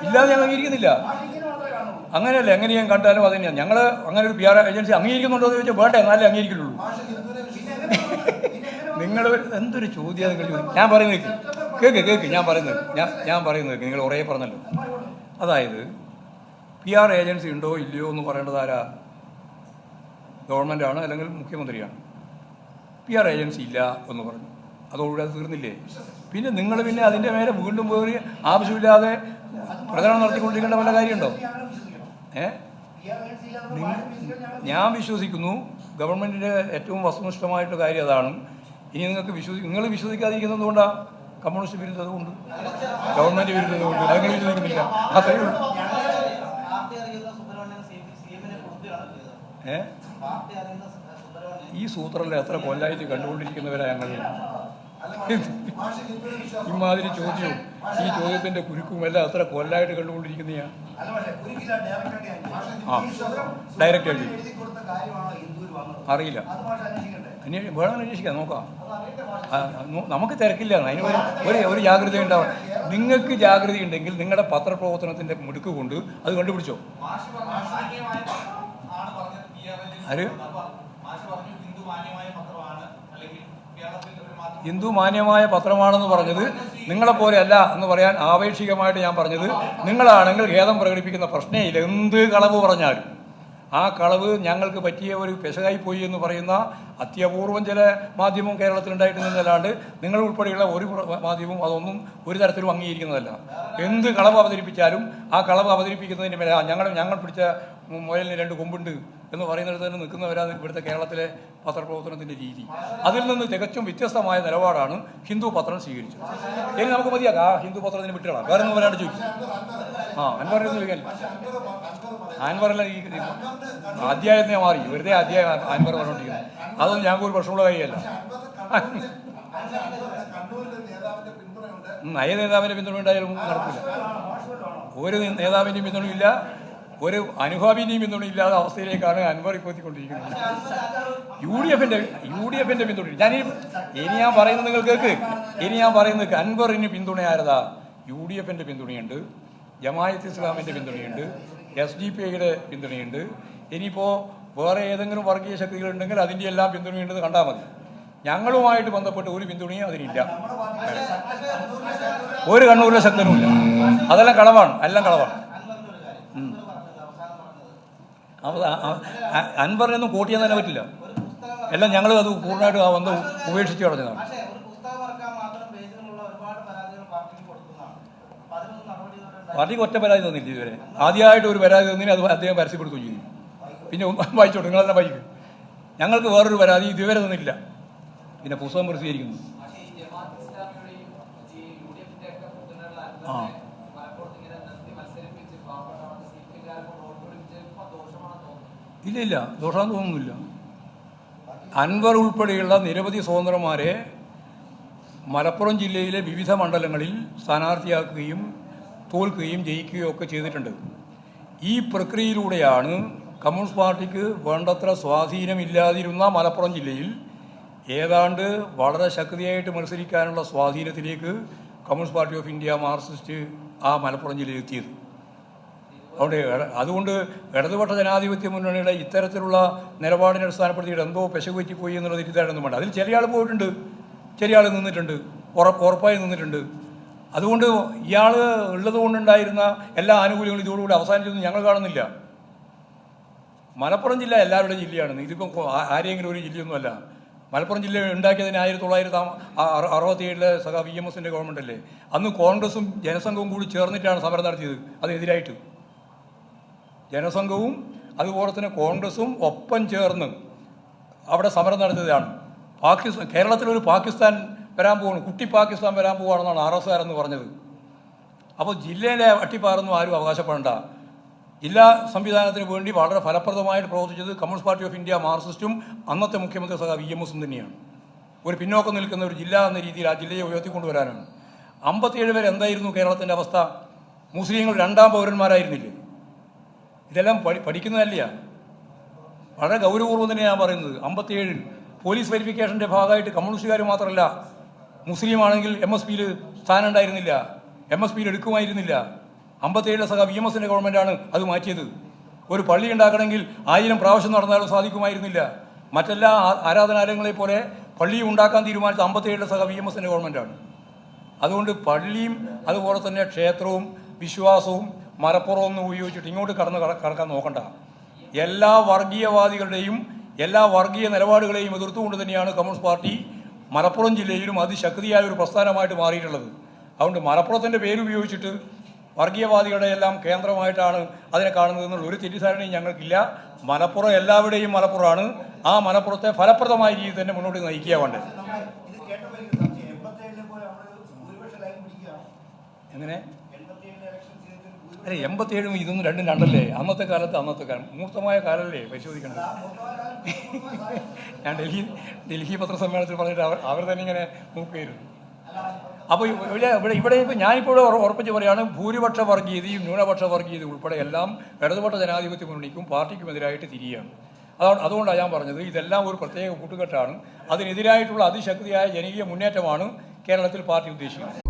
ഇല്ലാതെ ഞാൻ അംഗീകരിക്കുന്നില്ല. അങ്ങനെയല്ല, എങ്ങനെ ഞാൻ കണ്ടാലും അത് തന്നെയാണ്. ഞങ്ങൾ അങ്ങനെ ഒരു PR ഏജൻസി അംഗീകരിക്കുന്നുണ്ടോ എന്ന് ചോദിച്ചാൽ വേണ്ട, എന്നാലേ അംഗീകരിക്കുള്ളൂ. നിങ്ങൾ എന്തൊരു ചോദ്യം നിങ്ങൾ ചോദിക്കും. ഞാൻ പറയുന്നത് കേൾക്ക് ഞാൻ പറയുന്നത് നിങ്ങൾ കുറേ പറഞ്ഞല്ലോ. അതായത് PR ഏജൻസി ഉണ്ടോ ഇല്ലയോ എന്ന് പറയേണ്ടത് ആരാ? ഗവൺമെൻറ്റാണ് അല്ലെങ്കിൽ മുഖ്യമന്ത്രിയാണ്. PR ഏജൻസി ഇല്ല എന്ന് പറഞ്ഞു, അതോടുകൂടി അത് തീർന്നില്ലേ? പിന്നെ നിങ്ങൾ പിന്നെ അതിൻ്റെ മേലെ വീണ്ടും പോയി ആവശ്യമില്ലാതെ പ്രചരണം നടത്തിക്കൊണ്ടിരിക്കേണ്ട വല്ല കാര്യമുണ്ടോ? ഞാൻ വിശ്വസിക്കുന്നു ഗവൺമെൻറ്റിൻ്റെ ഏറ്റവും വസ്തുനിഷ്ഠമായിട്ടുള്ള കാര്യം അതാണ്. ഇനി നിങ്ങൾ വിശ്വസിക്കാതിരിക്കുന്നത് കൊണ്ടാണ് കമ്മ്യൂണിസ്റ്റ് വിരുദ്ധത കൊണ്ട്, ഗവൺമെൻറ് വിരുദ്ധത കൊണ്ട് അങ്ങനെ വിശ്വസിക്കുന്നില്ല. അത്രയേ ഉള്ളൂ. ഈ സൂത്രല്ലേ എത്ര കൊല്ലായിട്ട് കണ്ടുകൊണ്ടിരിക്കുന്നവരാ ഞങ്ങൾ. ഇമാതിരി ചോദ്യവും ഈ ചോദ്യത്തിന്റെ കുരുക്കുമെല്ലാം എത്ര കൊല്ലായിട്ട് കണ്ടുകൊണ്ടിരിക്കുന്നയാ. ഡയറക്റ്റ് ആയിട്ട് അറിയില്ല, വേണം അന്വേഷിക്കാം, നോക്കാം. നമുക്ക് തിരക്കില്ല, അതിന് ഒരു ജാഗ്രത ഉണ്ടാവും. നിങ്ങൾക്ക് ജാഗ്രത ഉണ്ടെങ്കിൽ നിങ്ങളുടെ പത്രപ്രവർത്തനത്തിന്റെ മിടുക്ക് കൊണ്ട് അത് കണ്ടുപിടിച്ചോ. ആര് ഹിന്ദു മാന്യമായ പത്രമാണെന്ന് പറഞ്ഞത് നിങ്ങളെപ്പോലെ അല്ല എന്ന് പറയാൻ ആപേക്ഷികമായിട്ട് ഞാൻ പറഞ്ഞത്. നിങ്ങളാണെങ്കിൽ ഖേദം പ്രകടിപ്പിക്കുന്ന പ്രശ്നേ ഇല്ല. എന്ത് കളവ് പറഞ്ഞാലും ആ കളവ് ഞങ്ങൾക്ക് പറ്റിയ ഒരു പെശകായി പോയി എന്ന് പറയുന്ന അത്യപൂർവം ചില മാധ്യമവും കേരളത്തിലുണ്ടായിട്ടുണ്ടെന്നല്ലാണ്ട് നിങ്ങൾ ഉൾപ്പെടെയുള്ള ഒരു മാധ്യമവും അതൊന്നും ഒരു തരത്തിലും അംഗീകരിക്കുന്നതല്ല. എന്ത് കളവ് അവതരിപ്പിച്ചാലും ആ കളവ് അവതരിപ്പിക്കുന്നതിന് മേലെ ഞങ്ങൾ പിടിച്ച മുയലിന് 2 കൊമ്പുണ്ട് എന്ന് പറയുന്നിടത്ത് തന്നെ നിൽക്കുന്നവരാണ് ഇവിടുത്തെ കേരളത്തിലെ പത്രപ്രവർത്തനത്തിൻ്റെ രീതി. അതിൽ നിന്ന് തികച്ചും വ്യത്യസ്തമായ നിലപാടാണ് ഹിന്ദു പത്രം സ്വീകരിച്ചത്. ഇനി നമുക്ക് മതിയാക്കാം, ആ ഹിന്ദു പത്രത്തിന് വിട്ടുകളാം, വേറെ ഒന്നും വരാണ്ട് ചോദിക്കും. അൻവറിന് ചോദിക്കാൻ അൻവറല്ല ഈ അധ്യായത്തിനെ മാറി വെറുതെ അധ്യായം അൻവർ പറഞ്ഞുകൊണ്ടിരിക്കുന്നത്. അതൊന്നും ഞങ്ങൾക്ക് ഒരു പ്രശ്നമുള്ള കാര്യമല്ല. നയ നേതാവിൻ്റെ പിന്തുണ ഉണ്ടായാലും നടക്കില്ല. ഒരു നേതാവിൻ്റെയും പിന്തുണയില്ല, ഒരു അനുഭാവിൻ്റെയും പിന്തുണയില്ലാത്ത അവസ്ഥയിലേക്കാണ് അൻവർ ഇപ്പോൾ എത്തിക്കൊണ്ടിരിക്കുന്നത്. UDF-ന്റെ പിന്തുണ ഇനി ഞാൻ പറയുന്നത് നിങ്ങൾ കേൾക്ക്. അൻവറിന് പിന്തുണ ആരതാ? UDF-ന്റെ പിന്തുണയുണ്ട്, ജമാഅത്ത് ഇസ്ലാമിൻ്റെ പിന്തുണയുണ്ട്, SDPI-യുടെ പിന്തുണയുണ്ട്. ഇനിയിപ്പോൾ വേറെ ഏതെങ്കിലും വർഗീയ ശക്തികളുണ്ടെങ്കിൽ അതിൻ്റെ എല്ലാം പിന്തുണയുണ്ടെന്ന് കണ്ടാൽ മതി. ഞങ്ങളുമായിട്ട് ബന്ധപ്പെട്ട് ഒരു പിന്തുണയും അതിനില്ല. ഒരു കണ്ണൂരിലെ ശക്തനുമില്ല. അതെല്ലാം കളവാണ്, എല്ലാം കളവാണ്. അൻവറിനൊന്നും കോട്ട് ചെയ്യാൻ തന്നെ പറ്റില്ല. എല്ലാം ഞങ്ങൾ അത് പൂർണ്ണമായിട്ട് ആ ബന്ധം ഉപേക്ഷിച്ച് കളഞ്ഞതാണ്. പാർട്ടിക്ക് ഒറ്റ പരാതി തന്നില്ല ഇതുവരെ. ആദ്യമായിട്ട് ഒരു പരാതി തന്നതിന് അത് അദ്ദേഹം പരസ്യപ്പെടുത്തുകയും ചെയ്തു. പിന്നെ വായിച്ചോട്ടെ, നിങ്ങളെല്ലാം വായിക്കും. ഞങ്ങൾക്ക് വേറൊരു പരാതി ഇതുവരെ തന്നില്ല. പിന്നെ പുസ്തകം പ്രസിദ്ധീകരിക്കുന്നു. ഇല്ല, ദോഷമാണെന്ന് തോന്നുന്നില്ല. അൻവർ ഉൾപ്പെടെയുള്ള നിരവധി സ്വതന്ത്രന്മാരെ മലപ്പുറം ജില്ലയിലെ വിവിധ മണ്ഡലങ്ങളിൽ സ്ഥാനാർത്ഥിയാക്കുകയും തോൽക്കുകയും ജയിക്കുകയും ഒക്കെ ചെയ്തിട്ടുണ്ട്. ഈ പ്രക്രിയയിലൂടെയാണ് കമ്മ്യൂണിസ്റ്റ് പാർട്ടിക്ക് വേണ്ടത്ര സ്വാധീനമില്ലാതിരുന്ന മലപ്പുറം ജില്ലയിൽ ഏതാണ്ട് വളരെ ശക്തിയായിട്ട് മത്സരിക്കാനുള്ള സ്വാധീനത്തിലേക്ക് Communist Party of India Marxist ആ മലപ്പുറം ജില്ലയിൽ എത്തിയത്. അതുകൊണ്ട് ഇടതുപക്ഷ ജനാധിപത്യ മുന്നണിയുടെ ഇത്തരത്തിലുള്ള നിലപാടിനെ അടിസ്ഥാനപ്പെടുത്തിയിട്ട് എന്തോ പെശക് പറ്റിപ്പോയി എന്നുള്ളത് തിരിച്ചായിട്ടൊന്നും വേണ്ട. അതിൽ ചെറിയ ആൾ പോയിട്ടുണ്ട്, ചെറിയ ആൾ നിന്നിട്ടുണ്ട്, ഉറപ്പായി നിന്നിട്ടുണ്ട്. അതുകൊണ്ട് ഇയാൾ ഉള്ളത് കൊണ്ടുണ്ടായിരുന്ന എല്ലാ ആനുകൂല്യങ്ങളും ഇതോടുകൂടി അവസാനിച്ചൊന്നും ഞങ്ങൾ കാണുന്നില്ല. മലപ്പുറം ജില്ല എല്ലാവരുടെയും ജില്ലയാണ്. ഇതിപ്പം ആരെങ്കിലും ഒരു ജില്ലയൊന്നുമല്ല. മലപ്പുറം ജില്ല ഉണ്ടാക്കിയതിന് 1967 സഖാ VMS-ന്റെ ഗവൺമെൻറ് അല്ലേ. അന്ന് കോൺഗ്രസും ജനസംഘവും കൂടി ചേർന്നിട്ടാണ് സമരം നടത്തിയത് അതിനെതിരായിട്ട്. ജനസംഘവും അതുപോലെ തന്നെ കോൺഗ്രസും ഒപ്പം ചേർന്ന് അവിടെ സമരം നടത്തിയതാണ്. കേരളത്തിലൊരു പാകിസ്ഥാൻ വരാൻ പോകണം, കുട്ടി പാകിസ്ഥാൻ വരാൻ പോവുകയാണെന്നാണ് RSR എന്ന് പറഞ്ഞത്. അപ്പോൾ ജില്ലയിലെ അട്ടിപ്പാറൊന്നും ആരും അവകാശപ്പെടേണ്ട. ജില്ലാ സംവിധാനത്തിന് വേണ്ടി വളരെ ഫലപ്രദമായിട്ട് പ്രവർത്തിച്ചത് കമ്മ്യൂണിസ്റ്റ് പാർട്ടി ഓഫ് ഇന്ത്യ മാർക്സിസ്റ്റും അന്നത്തെ മുഖ്യമന്ത്രി സഖാ VMS-ഉം തന്നെയാണ്. ഒരു പിന്നോക്കം നിൽക്കുന്ന ഒരു ജില്ല എന്ന രീതിയിൽ ആ ജില്ലയെ ഉയർത്തിക്കൊണ്ടുവരാനാണ്. 57 വരെ എന്തായിരുന്നു കേരളത്തിൻ്റെ അവസ്ഥ? മുസ്ലിങ്ങൾ 2ാം പൗരന്മാരായിരുന്നില്ലേ? ഇതെല്ലാം പഠിക്കുന്നതല്ല, വളരെ ഗൗരവപൂർവ്വം തന്നെ ഞാൻ പറയുന്നത്. 57 പോലീസ് വെരിഫിക്കേഷൻ്റെ ഭാഗമായിട്ട് കമ്മ്യൂണിസ്റ്റുകാർ മാത്രമല്ല, മുസ്ലിം ആണെങ്കിൽ MSP-യിൽ സ്ഥാനം ഉണ്ടായിരുന്നില്ല, MSP-യിൽ എടുക്കുമായിരുന്നില്ല. 57 സഖ VMSന്റെ ഗവൺമെൻറ്റാണ് അത് മാറ്റിയത്. ഒരു പള്ളി ഉണ്ടാക്കണമെങ്കിൽ 1000 പ്രാവശ്യം നടന്നാലും സാധിക്കുമായിരുന്നില്ല. മറ്റെല്ലാ ആരാധനാലയങ്ങളെ പോലെ പള്ളി ഉണ്ടാക്കാൻ തീരുമാനിച്ച 57 സഖ VMSന്റെ ഗവൺമെൻറ്റാണ്. അതുകൊണ്ട് പള്ളിയും അതുപോലെ തന്നെ ക്ഷേത്രവും വിശ്വാസവും മലപ്പുറവും ഒന്നും ഉപയോഗിച്ചിട്ട് ഇങ്ങോട്ട് കടക്കാൻ നോക്കണ്ട. എല്ലാ വർഗീയവാദികളുടെയും എല്ലാ വർഗീയ നിലപാടുകളെയും എതിർത്തുകൊണ്ട് തന്നെയാണ് കമ്മ്യൂണിസ്റ്റ് പാർട്ടി മലപ്പുറം ജില്ലയിലും അതിശക്തിയായ ഒരു പ്രസ്ഥാനമായിട്ട് മാറിയിട്ടുള്ളത്. അതുകൊണ്ട് മലപ്പുറത്തിൻ്റെ പേരുപയോഗിച്ചിട്ട് വർഗീയവാദികളുടെ എല്ലാം കേന്ദ്രമായിട്ടാണ് അതിനെ കാണുന്നതെന്നുള്ള ഒരു തെറ്റിദ്ധാരണയും ഞങ്ങൾക്കില്ല. മലപ്പുറം എല്ലാവരുടെയും മലപ്പുറമാണ്. ആ മലപ്പുറത്തെ ഫലപ്രദമായ രീതിയിൽ തന്നെ മുന്നോട്ട് നയിക്കുക വേണ്ടത്. എങ്ങനെ അല്ലെ 87 ഇതൊന്നും രണ്ടും രണ്ടല്ലേ? അന്നത്തെ കാലം മൂർത്തമായ കാലല്ലേ പരിശോധിക്കണം. ഞാൻ ഡൽഹി പത്രസമ്മേളനത്തിൽ പറഞ്ഞിട്ട് അവർ തന്നെ ഇങ്ങനെ നോക്കുകയായിരുന്നു. അപ്പോൾ ഇവിടെ ഇപ്പോൾ ഞാനിപ്പോൾ ഉറപ്പിച്ച് പറയുകയാണ്, ഭൂരിപക്ഷ വർഗീയതയും ന്യൂനപക്ഷ വർഗീയതയും ഉൾപ്പെടെ എല്ലാം ഇടതുപക്ഷ ജനാധിപത്യ മുന്നണിക്കും പാർട്ടിക്കുമെതിരായിട്ട് തിരിയുകയാണ്. അതുകൊണ്ടാണ് ഞാൻ പറഞ്ഞത് ഇതെല്ലാം ഒരു പ്രത്യേക കൂട്ടുകെട്ടാണ്. അതിനെതിരായിട്ടുള്ള അതിശക്തിയായ ജനകീയ മുന്നേറ്റമാണ് കേരളത്തിൽ പാർട്ടി ഉദ്ദേശിക്കുന്നത്.